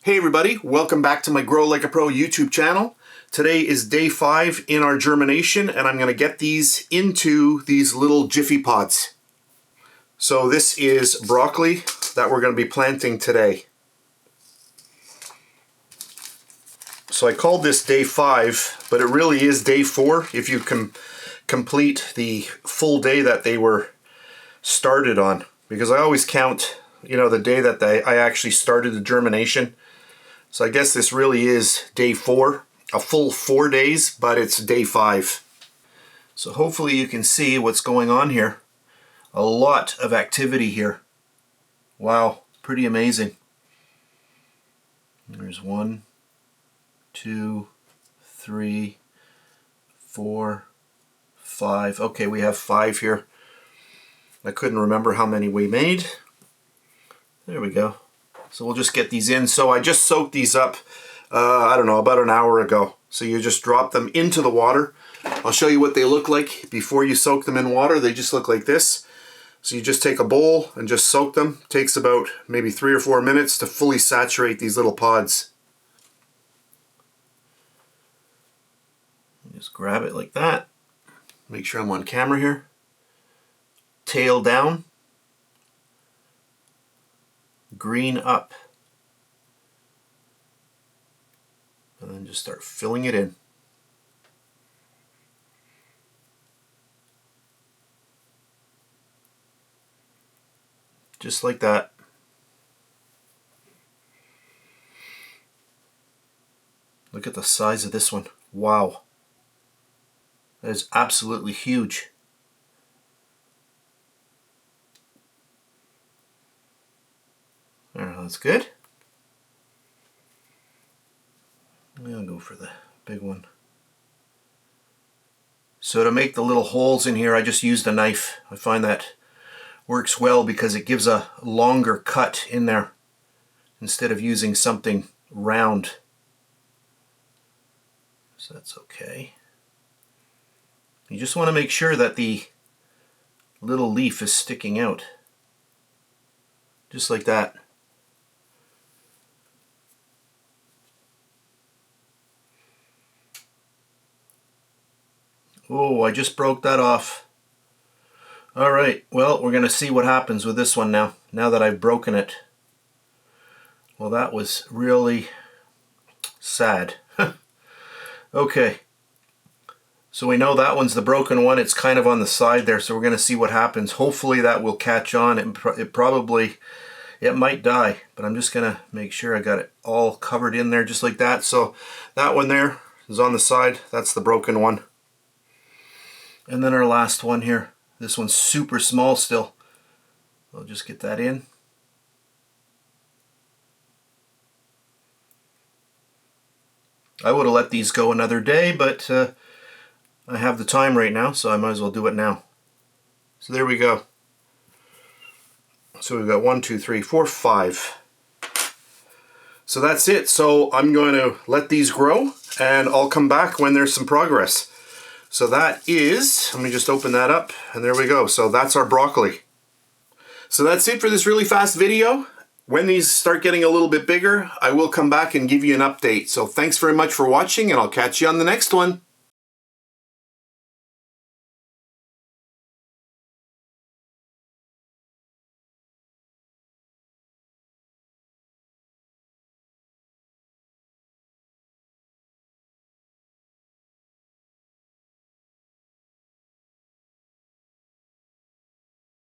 Hey everybody, welcome back to my Grow Like a Pro YouTube channel. Today is day 5 in our germination and I'm going to get these into these little jiffy pots. So this is broccoli that we're going to be planting today. So I called this day 5, but it really is day 4 if you can complete the full day that they were started on. Because I always count, the day that I actually started the germination. So I guess this really is day 4, a full 4 days, but it's day 5. So hopefully you can see what's going on here. A lot of activity here. Wow, pretty amazing. There's 1, 2, 3, 4, 5. Okay, we have 5 here. I couldn't remember how many we made. There we go. So we'll just get these in. So I just soaked these up, I don't know, about an hour ago. So you just drop them into the water. I'll show you what they look like before you soak them in water. They just look like this. So you just take a bowl and just soak them. It takes about maybe 3 or 4 minutes to fully saturate these little pods. Just grab it like that. Make sure I'm on camera here. Tail down. Green up, and then just start filling it in. Just like that. Look at the size of this one. Wow. That is absolutely huge. That's good. I'll go for the big one. So to make the little holes in here, I just used a knife. I find that works well because it gives a longer cut in there instead of using something round. So that's okay. You just want to make sure that the little leaf is sticking out. Just like that. Oh, I just broke that off. Alright, well, we're going to see what happens with this one now that I've broken it. Well, that was really sad. Okay, so we know that one's the broken one. It's kind of on the side there, so we're going to see what happens. Hopefully that will catch on. It might die, but I'm just going to make sure I got it all covered in there just like that. So that one there is on the side. That's the broken one. And then our last one here. This one's super small still. I'll just get that in. I would have let these go another day, but I have the time right now, so I might as well do it now. So there we go. So we've got 1, 2, 3, 4, 5. So that's it. So I'm going to let these grow, and I'll come back when there's some progress. So that is, let me just open that up, and there we go. So that's our broccoli. So that's it for this really fast video. When these start getting a little bit bigger, I will come back and give you an update. So thanks very much for watching, and I'll catch you on the next one.